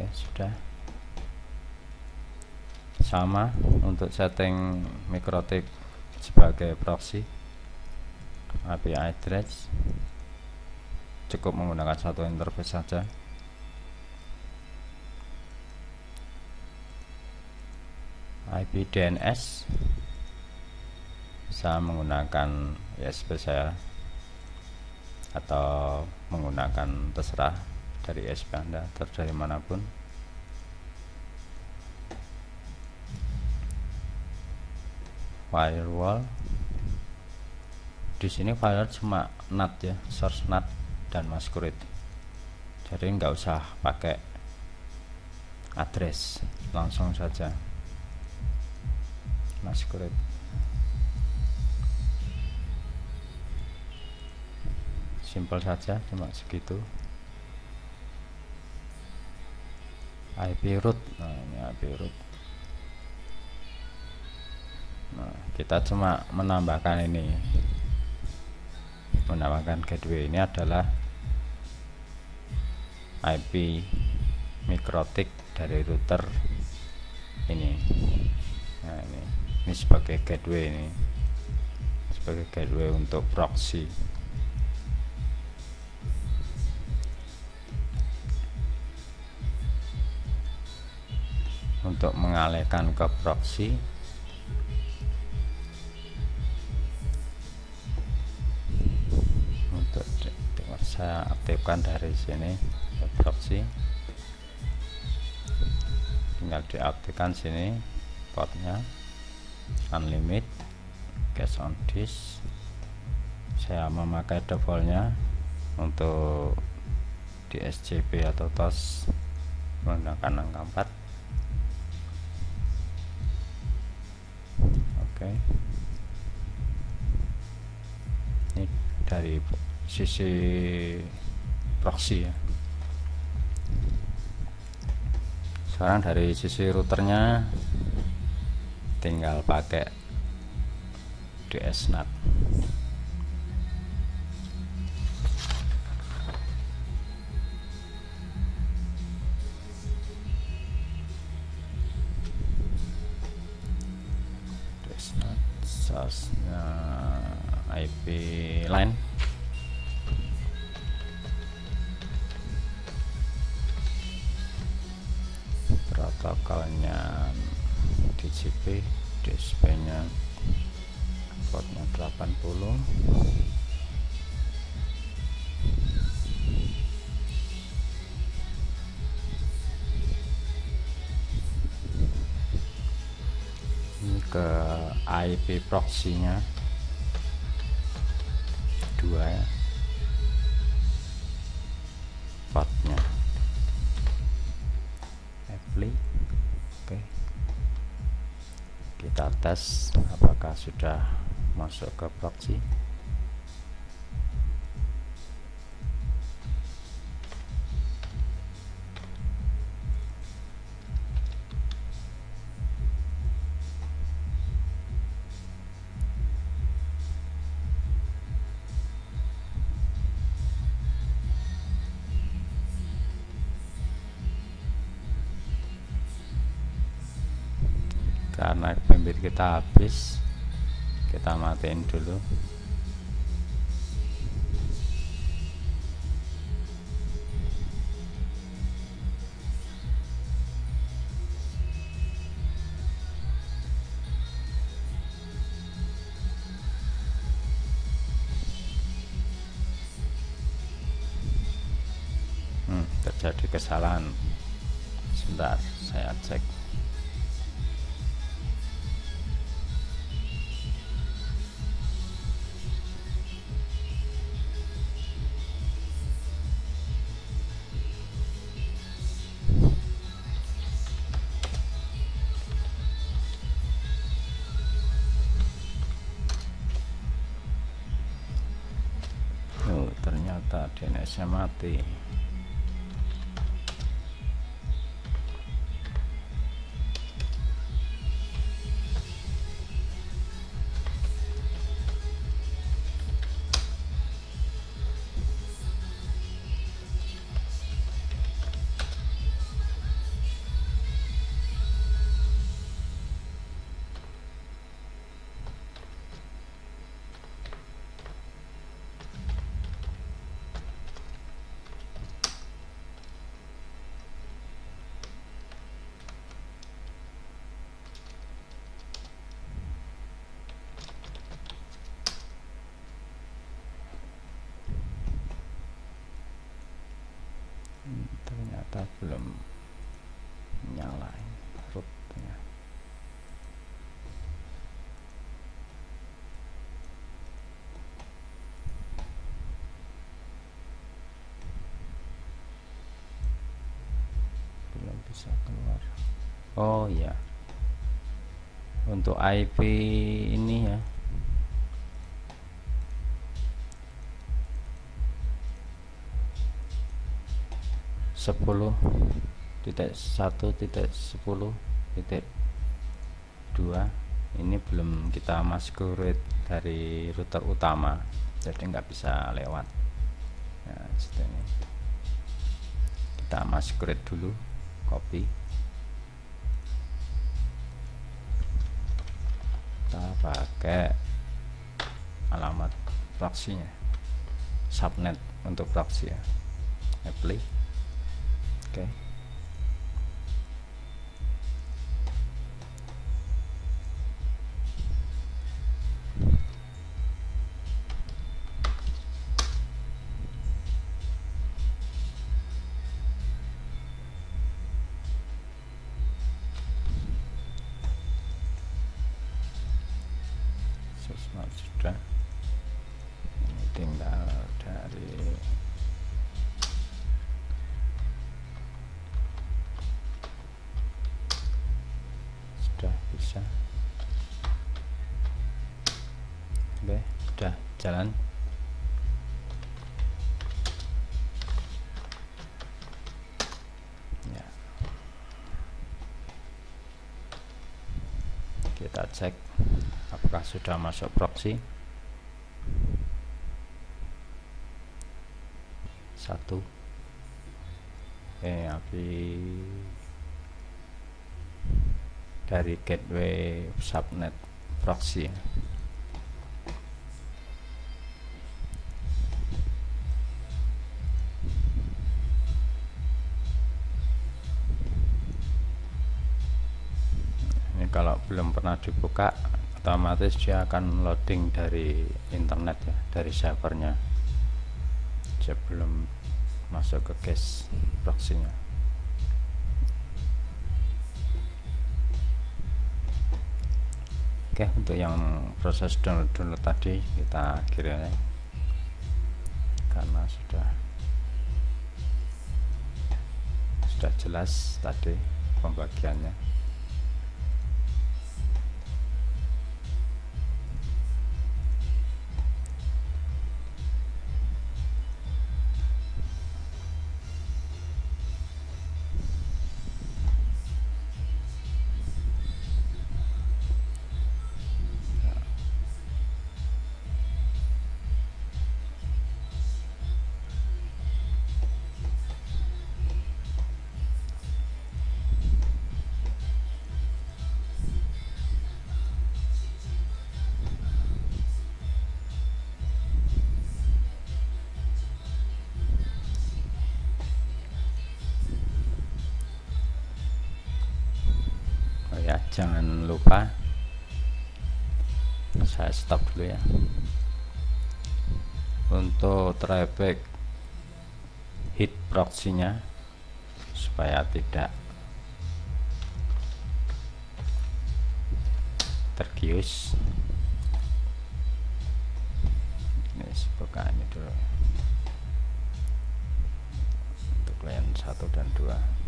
Ya, sudah. Sama untuk setting Mikrotik sebagai proxy. IP address cukup menggunakan satu interface saja. IP DNS saya menggunakan ISP saya atau menggunakan terserah dari ISP Anda atau dari manapun. Firewall di sini firewall cuma NAT ya, source NAT dan masquerade, jadi nggak usah pakai address, langsung saja masquerade. Simple saja, cuma segitu. IP root. Nah, ini IP root. Nah, kita cuma menambahkan ini, menambahkan gateway. Ini adalah IP Mikrotik dari router ini. Nah, ini sebagai gateway, ini sebagai gateway untuk proxy. Untuk mengalihkan ke proxy, untuk saya aktifkan dari sini ke proxy, tinggal diaktifkan sini portnya unlimited cache on disk. Saya memakai defaultnya untuk di SCP atau TOS menggunakan angka 4. Oke. Ini dari sisi proxy ya. Sekarang dari sisi routernya tinggal pakai DSNAT. Source-nya IP line, protokolnya TCP, DSP-nya portnya 80, ke IP proxy-nya 2 ya, portnya apply. Oke, kita tes apakah sudah masuk ke proxy. Karena bandwidth kita habis, kita matiin dulu. Terjadi kesalahan. Sebentar, saya cek. Ternyata DNS-nya mati. Ternyata belum nyalain rootnya. Belum bisa keluar. Oh ya, untuk IP ini ya, sepuluh titik 1.10.2 ini belum kita masquerade dari router utama, jadi nggak bisa lewat. Nah, ini kita masquerade dulu, copy, kita pakai alamat proxy-nya, subnet untuk proxy ya, apply. Oke. Sudah. Ini tinggal dari bisa. Oke, udah jalan. Ya. Kita cek apakah sudah masuk proxy. 1. API dari gateway subnet proxy. Ini kalau belum pernah dibuka, otomatis dia akan loading dari internet ya, dari servernya. Dia belum masuk ke cache proxy-nya. Oke, untuk yang proses download tadi kita akhiri ya, karena sudah jelas tadi pembagiannya. Oh ya, jangan lupa saya stop dulu ya. Untuk tryback hit proxy-nya supaya tidak tergius, ini buka ini dulu untuk klien 1 dan 2.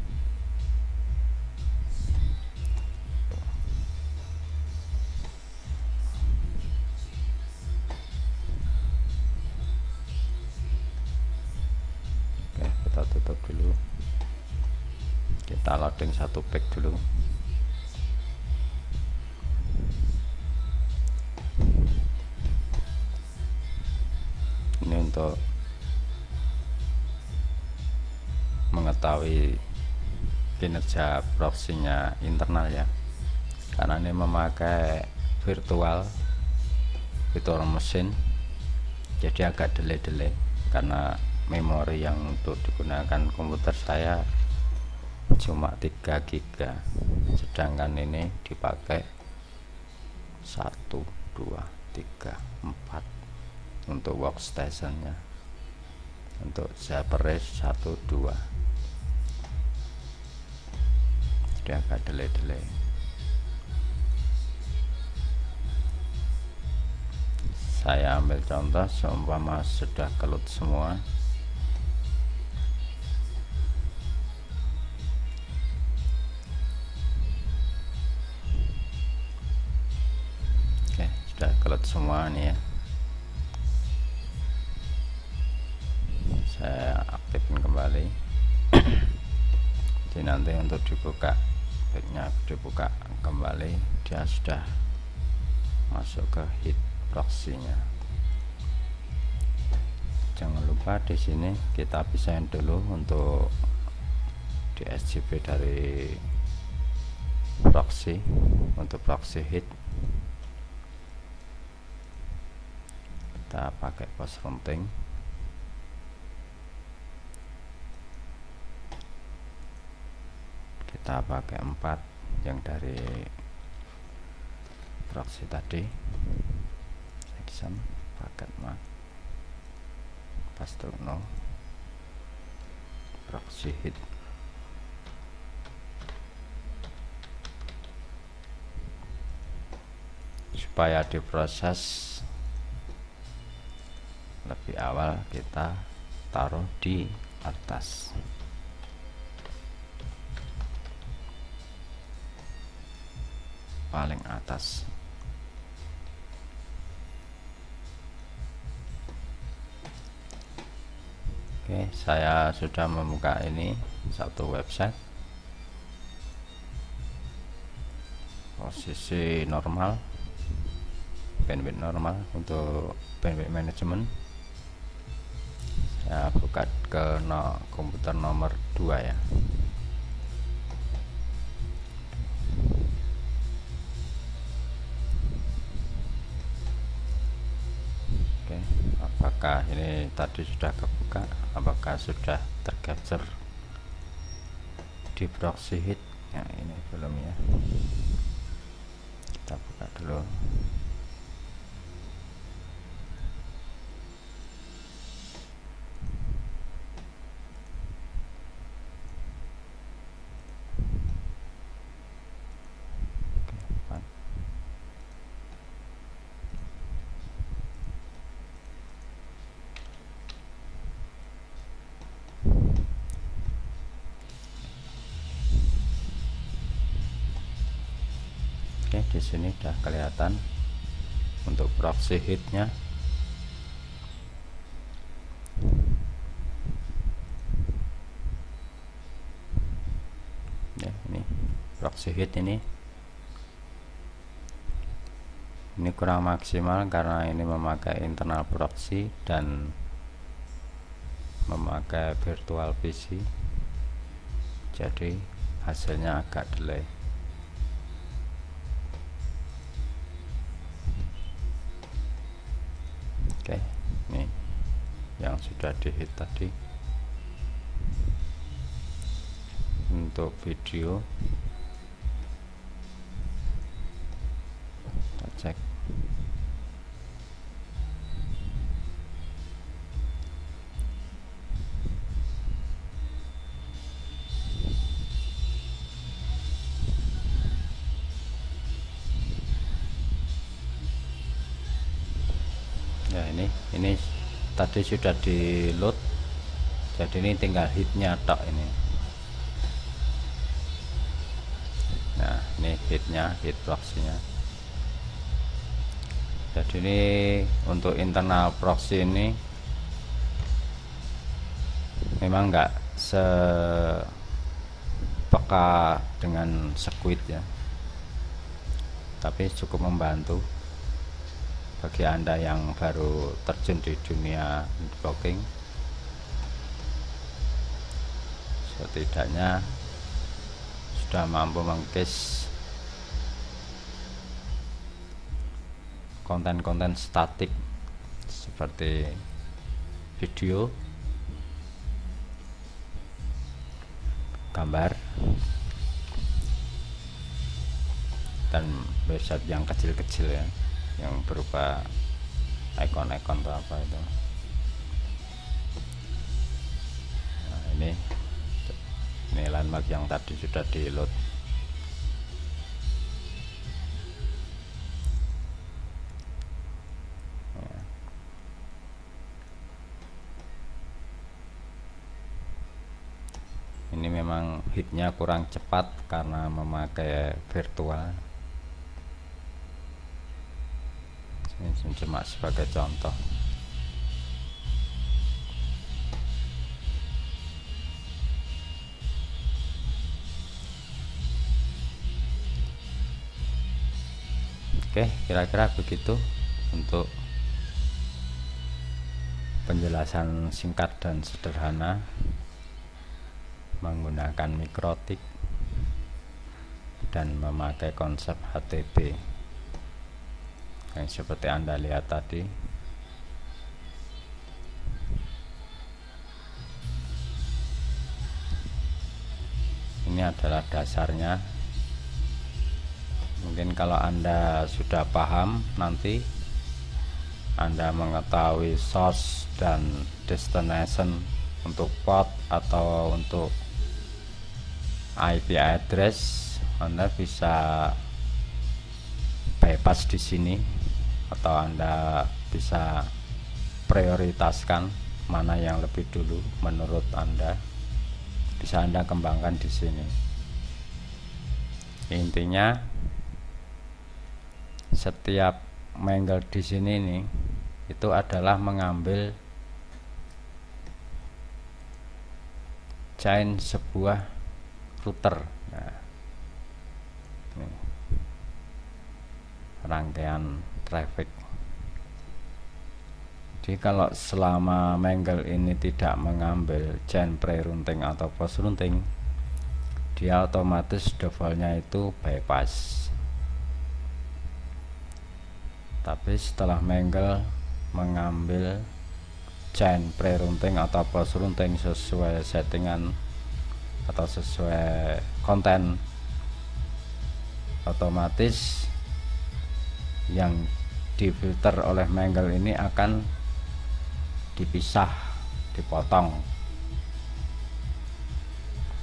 Oke, kita tutup dulu, kita loading satu pack dulu. Ini untuk mengetahui kinerja proxy-nya internal ya, karena ini memakai virtual machine, jadi agak delay karena memori yang untuk digunakan komputer saya cuma 3 GB, sedangkan ini dipakai 1, 2, 3, 4 untuk workstationnya. Untuk Zapier 1, 2, jadi agak delay. Saya ambil contoh seumpama sudah kelut semua. Oke, sudah kelut semua nih ya. Saya aktifkan kembali. Jadi nanti untuk dibuka backnya, dibuka kembali, dia sudah masuk ke hit proxy-nya. Jangan lupa di sini kita pisahin dulu untuk DSCP dari proxy. Untuk proxy hit kita pakai post routing. Kita pakai 4 yang dari proxy tadi. Action paket mat paste no proxy hit. Supaya diproses lebih awal, kita taruh di atas. Paling atas. Oke, saya sudah membuka ini satu website. Posisi normal, bandwidth normal untuk bandwidth management. Saya buka ke komputer nomor 2 ya. Oke, apakah ini tadi sudah kebuka? Apakah sudah tercapture di proxy hit? Ya, ini belum ya. Kita buka dulu. Oke, di sini sudah kelihatan untuk proxy headnya. Ya, ini proxy head ini kurang maksimal karena ini memakai internal proxy dan memakai virtual PC, jadi hasilnya agak delay. Oke, ini yang sudah di hit tadi. Untuk video kita cek. Ya, ini tadi sudah di load, jadi ini tinggal hitnya tok ini. Nah, ini hitnya, hit proxy-nya. Jadi ini untuk internal proxy ini memang enggak sepeka dengan Squid ya, tapi cukup membantu bagi Anda yang baru terjun di dunia blogging. Setidaknya sudah mampu mengcase konten-konten statik seperti video, gambar, dan website yang kecil-kecil ya, yang berupa ikon-ikon atau apa itu. Nah, ini landmark yang tadi sudah di load. Ini memang hitnya kurang cepat karena memakai virtual. Ini cuma sebagai contoh. Oke, kira-kira begitu untuk penjelasan singkat dan sederhana menggunakan mikrotik dan memakai konsep HTB yang seperti Anda lihat tadi. Ini adalah dasarnya. Mungkin kalau Anda sudah paham, nanti Anda mengetahui source dan destination untuk port atau untuk IP address, Anda bisa bypass di sini, atau Anda bisa prioritaskan mana yang lebih dulu menurut Anda. Bisa Anda kembangkan di sini. Intinya setiap mangle di sini nih itu adalah mengambil chain sebuah router. Nah, ini rangkaian traffic. Jadi kalau selama mangle ini tidak mengambil chain pre-routing atau post routing, dia otomatis defaultnya itu bypass. Tapi setelah mangle mengambil chain pre-routing atau post routing sesuai settingan atau sesuai konten, otomatis yang difilter oleh mangle ini akan dipisah, dipotong,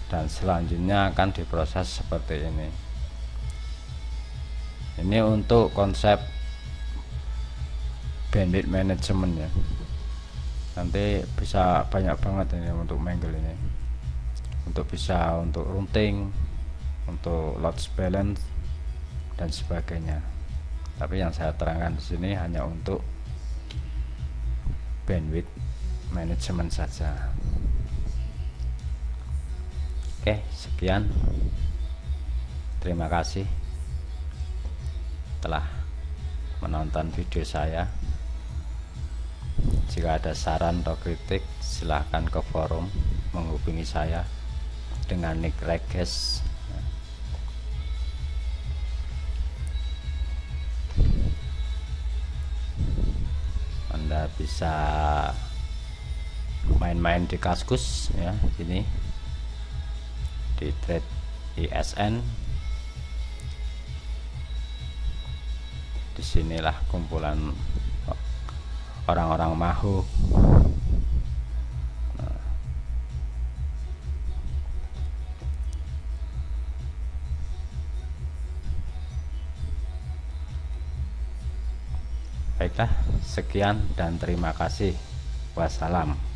dan selanjutnya akan diproses seperti ini. Ini untuk konsep bandwidth management ya. Nanti bisa banyak banget ini untuk mangle ini, untuk bisa untuk routing, untuk load balance, dan sebagainya. Tapi yang saya terangkan di sini hanya untuk bandwidth management saja. Oke, sekian. Terima kasih telah menonton video saya. Jika ada saran atau kritik, silahkan ke forum menghubungi saya dengan nick Reges. Anda bisa main-main di Kaskus ya, sini di Trade ISN. Disinilah kumpulan orang-orang mahu. Baiklah, sekian dan terima kasih. Wassalam.